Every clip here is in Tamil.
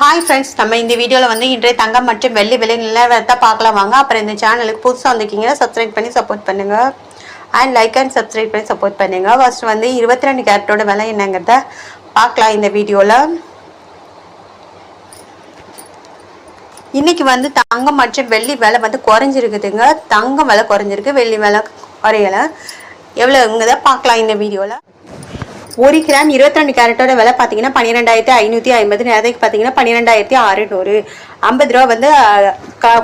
ஹாய் ஃப்ரெண்ட்ஸ், நம்ம இந்த வீடியோவில் வந்து இன்றைய தங்கம் மற்றும் வெள்ளி விலை நிலவரத்தை பார்க்கலாம் வாங்க. அப்புறம் இந்த சேனலுக்கு புதுசாக வந்திருக்கீங்கன்னா சப்ஸ்கிரைப் பண்ணி சப்போர்ட் பண்ணுங்கள். அண்ட் லைக் அண்ட் சப்ஸ்கிரைப் பண்ணி சப்போர்ட் பண்ணுங்கள். ஃபர்ஸ்ட் வந்து 22 கேரட்டோட விலை என்னங்கிறத பார்க்கலாம் இந்த வீடியோவில். இன்றைக்கி வந்து தங்கம் மற்றும் வெள்ளி விலை வந்து குறைஞ்சிருக்குதுங்க. தங்கம் விலை குறைஞ்சிருக்கு, வெள்ளி விலை குறையலை. எவ்வளோங்கிறத பார்க்கலாம் இந்த வீடியோவில். 1 கிராம் 22 கேரட்டோட விலை பார்த்தீங்கன்னா 12,550. நேரத்துக்கு பார்த்தீங்கன்னா 12,600. 50 ரூபா வந்து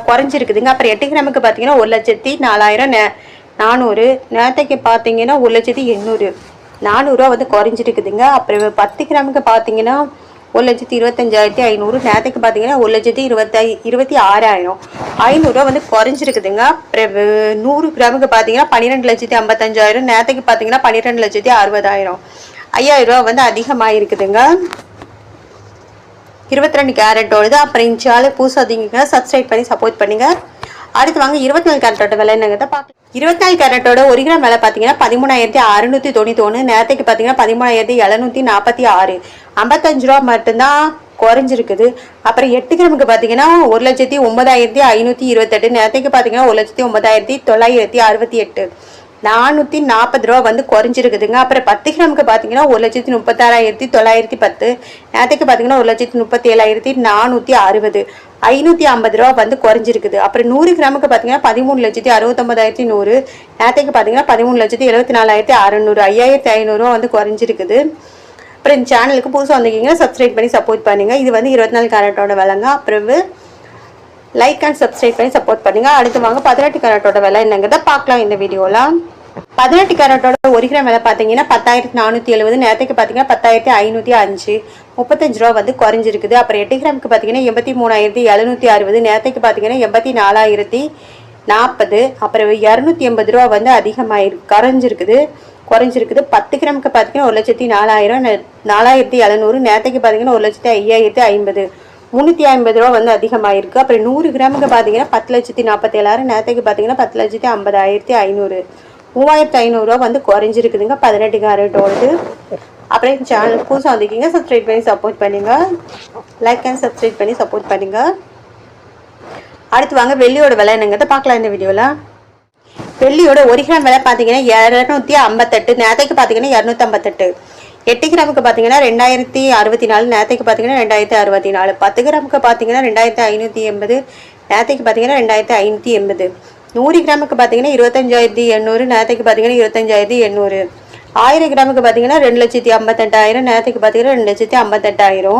குறைஞ்சிருக்குதுங்க. அப்புறம் 8 கிராமுக்கு பார்த்தீங்கன்னா 1,04,400. நேரத்துக்கு பார்த்தீங்கன்னா 1,800. 400 ரூபா வந்து குறைஞ்சிருக்குதுங்க. அப்புறம் 10 கிராமுக்கு பார்த்தீங்கன்னா 1,25,500. நேரத்துக்கு பார்த்தீங்கன்னா 1,26,000. 500 ரூபா வந்து குறைஞ்சிருக்குதுங்க. அப்புறம் 100 கிராமுக்கு பார்த்தீங்கன்னா 12,55,000. நேரத்துக்கு பார்த்தீங்கன்னா 12,60,000. 5,000 ரூபா வந்து அதிகமாக இருக்குதுங்க. 22 கேரட்டோடது. அப்புறம் இன்ஷால பூசாதீங்க, சப்ஸ்கிரைப் பண்ணி சப்போர்ட் பண்ணுங்க. அடுத்து வாங்க 24 கேரட்டோட விலை என்னங்கிறத பார்க்கலாம். 24 கேரட்டோட 1 கிராம் விலை பார்த்தீங்கன்னா 13,691. நேரத்துக்கு பார்த்தீங்கன்னா 13,746. 55 ரூபா மட்டும்தான் குறைஞ்சிருக்குது. அப்புறம் 8 கிராமுக்கு பார்த்தீங்கன்னா 1,09,528. நேரத்துக்கு பார்த்தீங்கன்னா 1,09,968. 440 ரூபா வந்து குறைஞ்சிருக்குதுங்க. அப்புறம் 10 கிராமுக்கு பார்த்தீங்கன்னா 1,36,910. நேரத்துக்கு பார்த்தீங்கன்னா 1,37,460. 550 ரூபா வந்து குறைஞ்சிருக்குது. அப்புறம் 100 கிராமுக்கு பார்த்தீங்கன்னா 13,69,100. நேரத்துக்கு பார்த்தீங்கன்னா 13,74,600. 5,500 ரூபா வந்து குறைஞ்சிருக்குது. அப்புறம் இந்த சேனலுக்கு புதுசாக வந்திருக்கீங்கன்னா சப்ஸ்கிரைப் பண்ணி சப்போர்ட் பண்ணுங்கள். இது வந்து 24 கேரட்டோட விலைங்க. அப்புறம் லைக் அண்ட் சப்ஸ்கிரைப் பண்ணி சப்போர்ட் பண்ணுங்க. அடுத்து வாங்க 18 கேரட்டோட விலை என்னங்கிறத பார்க்கலாம் இந்த வீடியோவில். 18 கேரட்டோட 1 கிராம் விலை பார்த்தீங்கன்னா 10,470. நேரத்துக்கு பார்த்தீங்கன்னா 10,505. 35 ரூபா வந்து குறைஞ்சிருக்குது. அப்புறம் 8 கிராமுக்கு பார்த்தீங்கன்னா 83,760. நேரத்துக்கு பார்த்தீங்கன்னா 84,040. அப்புறம் 280 ரூபா வந்து அதிகமாக குறைஞ்சிருக்குது. 10 கிராமுக்கு பார்த்தீங்கன்னா 1,04,000. 4,700. நேரத்துக்கு பார்த்தீங்கன்னா 1,05,050. 350 ரூபா வந்து அதிகமாக இருக்குது. அப்புறம் 100 கிராமுக்கு பார்த்தீங்கன்னா 10,47,000. நேரத்துக்கு பார்த்தீங்கன்னா 10,50,500. 3,500 ரூபா வந்து குறைஞ்சிருக்குதுங்க 18 கேரட்டோடது. அப்புறம் சேனல் புதுசாக வந்திருக்கீங்க, சப்ஸ்கிரைப் பண்ணி சப்போர்ட் பண்ணுங்க. லைக் அண்ட் சப்ஸ்கிரைப் பண்ணி சப்போர்ட் பண்ணுங்க. அடுத்து வாங்க வெள்ளியோட விலை என்னங்கிறத பார்க்கலாம் இந்த வீடியோவில். வெள்ளியோட 1 கிராம் விலை பார்த்தீங்கன்னா 258. நேரத்துக்கு பார்த்தீங்கன்னா 258. 8 கிராமுக்கு பார்த்தீங்கன்னா 2,064. நேரத்துக்கு பார்த்தீங்கன்னா 2,064. 10 கிராமுக்கு பார்த்தீங்கன்னா 2,580. நேரத்துக்கு பார்த்தீங்கன்னா 2,580. 100 கிராமுக்கு பார்த்தீங்கன்னா 25,800. நேரத்துக்கு பார்த்தீங்கன்னா 25,800. 1000 கிராமுக்கு பார்த்தீங்கன்னா 2,58,000. நேரத்துக்கு பார்த்தீங்கன்னா 2,58,000.